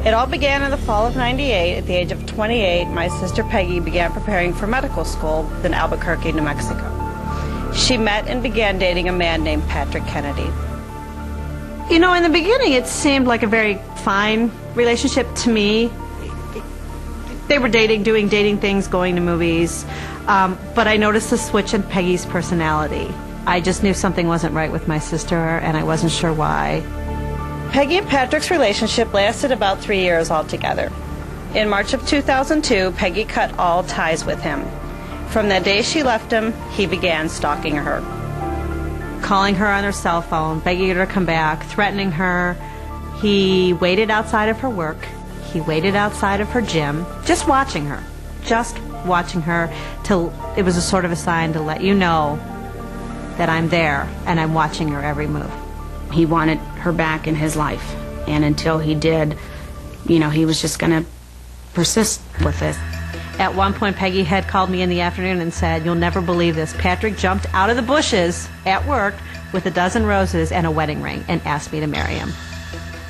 It all began in the fall of '98. At the age of 28, my sister Peggy began preparing for medical school in Albuquerque, New Mexico. She met and began dating a man named Patrick Kennedy. You know, in the beginning, it seemed like a very fine relationship to me. They were dating, doing dating things, going to movies, but I noticed a switch in Peggy's personality. I just knew something wasn't right with my sister, and I wasn't sure why. Peggy and Patrick's relationship lasted about 3 years altogether. In March of 2002, Peggy cut all ties with him. From the day she left him, he began stalking her. Calling her on her cell phone, begging her to come back, threatening her. He waited outside of her work. He waited outside of her gym, just watching her till it was a sort of a sign to let you know that I'm there and I'm watching her every move. He wanted her back in his life, and until he did, you know, he was just going to persist with it. At one point, Peggy had called me in the afternoon and said, "You'll never believe this. Patrick jumped out of the bushes at work with a dozen roses and a wedding ring and asked me to marry him."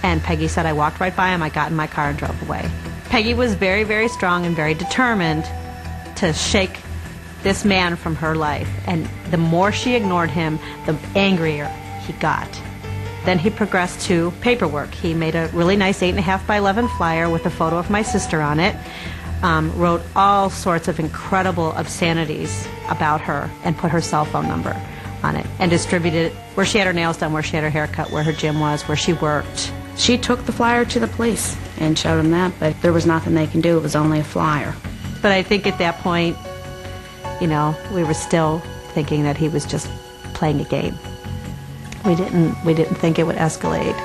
And Peggy said, "I walked right by him, I got in my car and drove away." Peggy was very, very strong and very determined to shake this man from her life. And the more she ignored him, the angrier he got. Then he progressed to paperwork. He made a really nice 8.5 by 11 flyer with a photo of my sister on it. Wrote all sorts of incredible obscenities about her and put her cell phone number on it and distributed it where she had her nails done, where she had her hair cut, where her gym was, where she worked. She took the flyer to the police and showed them that, but there was nothing they can do. It was only a flyer. But I think at that point, you know, we were still thinking that he was just playing a game. We didn't think it would escalate.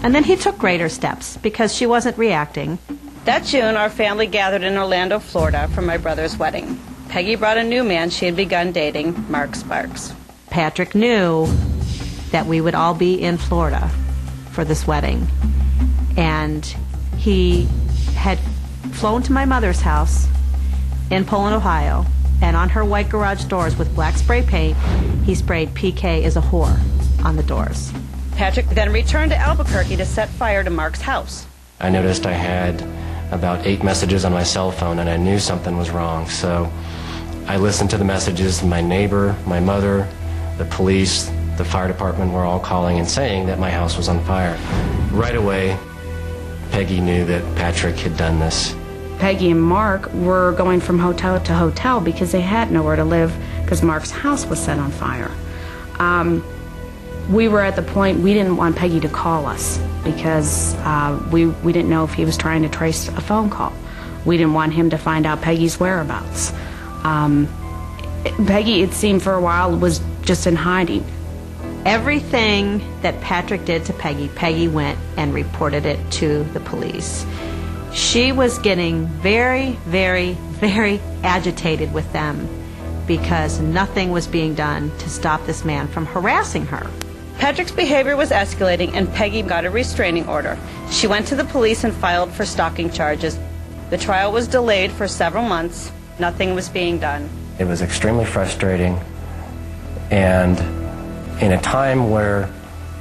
And then he took greater steps because she wasn't reacting. That June, our family gathered in Orlando, Florida for my brother's wedding. Peggy brought a new man she had begun dating, Mark Sparks. Patrick knew that we would all be in Florida for this wedding. And he had flown to my mother's house in Poland, Ohio, and on her white garage doors with black spray paint, he sprayed "PK is a whore" on the doors. Patrick then returned to Albuquerque to set fire to Mark's house. I noticed I had about 8 messages on my cell phone, and I knew something was wrong. So I listened to the messages. My neighbor, my mother, the police, the fire department were all calling and saying that my house was on fire. Right away, Peggy knew that Patrick had done this. Peggy and Mark were going from hotel to hotel because they had nowhere to live because Mark's house was set on fire. We were at the point we didn't want Peggy to call us because we didn't know if he was trying to trace a phone call. We didn't want him to find out Peggy's whereabouts. Peggy, it seemed for a while, was just in hiding. Everything that Patrick did to Peggy, Peggy went and reported it to the police. She was getting very, very, very agitated with them because nothing was being done to stop this man from harassing her. Patrick's behavior was escalating, and Peggy got a restraining order. She went to the police and filed for stalking charges. The trial was delayed for several months. Nothing was being done. It was extremely frustrating, and in a time where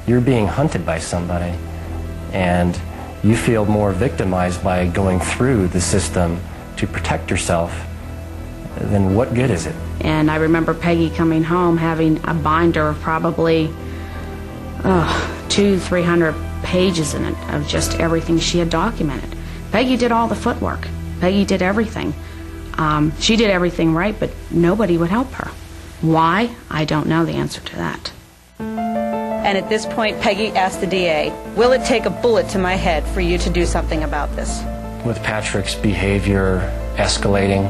you're being hunted by somebody and you feel more victimized by going through the system to protect yourself, then what good is it? And I remember Peggy coming home having a binder of probably 200-300 pages in it of just everything she had documented. Peggy did all the footwork. Peggy did everything. She did everything right, but nobody would help her. Why? I don't know the answer to that. And at this point, Peggy asked the DA, "Will it take a bullet to my head for you to do something about this?" With Patrick's behavior escalating,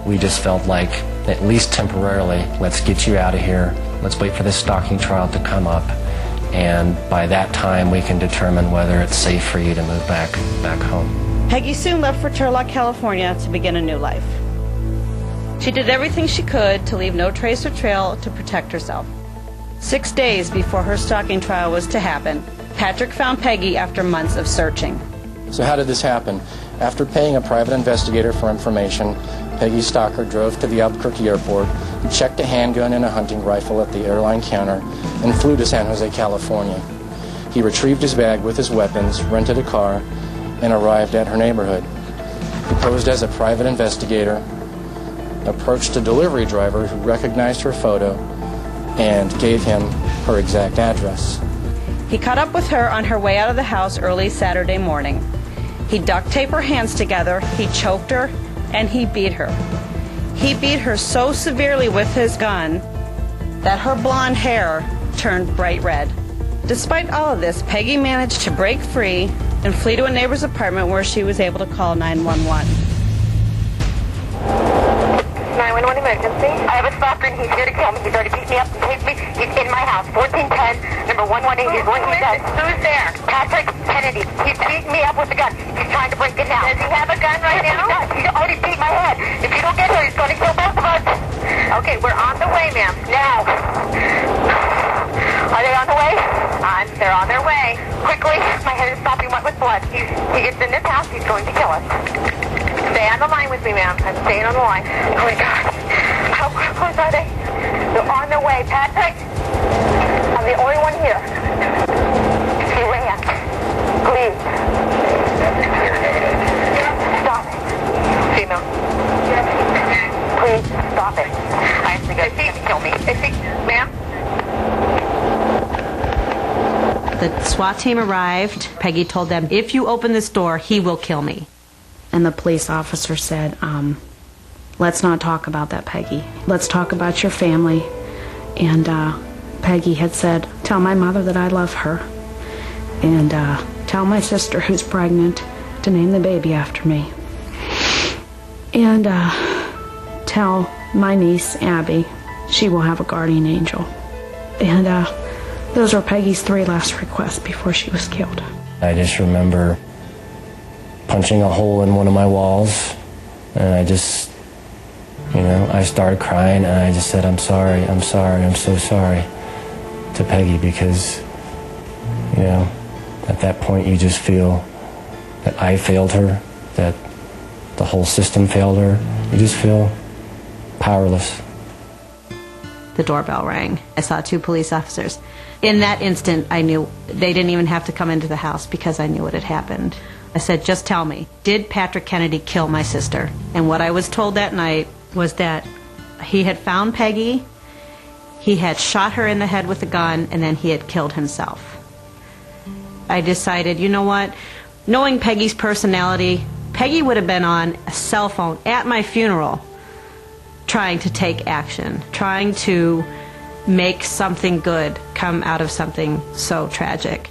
we just felt like, at least temporarily, let's get you out of here. Let's wait for this stalking trial to come up. And by that time, we can determine whether it's safe for you to move back home. Peggy soon left for Turlock, California to begin a new life. She did everything she could to leave no trace or trail to protect herself. 6 days before her stalking trial was to happen, Patrick found Peggy after months of searching. So how did this happen? After paying a private investigator for information, Peggy's stalker drove to the Albuquerque airport, checked a handgun and a hunting rifle at the airline counter, and flew to San Jose, California. He retrieved his bag with his weapons, rented a car, and arrived at her neighborhood. He posed as a private investigator, approached a delivery driver who recognized her photo, and gave him her exact address. He caught up with her on her way out of the house early Saturday morning. He duct taped her hands together, he choked her, and he beat her. He beat her so severely with his gun that her blonde hair turned bright red. Despite all of this, Peggy managed to break free and flee to a neighbor's apartment where she was able to call 911. 911 emergency. I have a stalker and he's here to kill me. He's already beat me up and taped me. He's in my house. 1410, number 118 is what he says. Who's there? Patrick Kennedy. He's beating me up with a gun. He's trying to break it now. Does he have a gun right now? He already beat my head. If you don't get her, he's going to kill both of us. Okay, we're on the way, ma'am. Now. Are they on the way? They're on their way. Quickly. My head is sopping wet with blood. He gets in this house. He's going to kill us. Stay on the line with me, ma'am. I'm staying on the line. Oh, my God. How close are they? They're on their way. Patrick, I'm the only one here. He ran. Please. Stop it. Female. Please stop it. I think he's going to kill me. Ma'am? The SWAT team arrived. Peggy told them, if you open this door, he will kill me. And the police officer said, let's not talk about that, Peggy. Let's talk about your family. And Peggy had said, tell my mother that I love her. And tell my sister who's pregnant to name the baby after me. And tell my niece, Abby, she will have a guardian angel. And those were Peggy's 3 last requests before she was killed. I just remember punching a hole in one of my walls, and I just, I started crying, and I just said, I'm sorry, I'm so sorry to Peggy, because, at that point you just feel that I failed her, that the whole system failed her. You just feel powerless. The doorbell rang. I saw 2 police officers. In that instant, I knew they didn't even have to come into the house because I knew what had happened. I said, just tell me, did Patrick Kennedy kill my sister? And what I was told that night was that he had found Peggy, he had shot her in the head with a gun, and then he had killed himself. I decided, you know what? Knowing Peggy's personality, Peggy would have been on a cell phone at my funeral trying to take action, trying to make something good come out of something so tragic.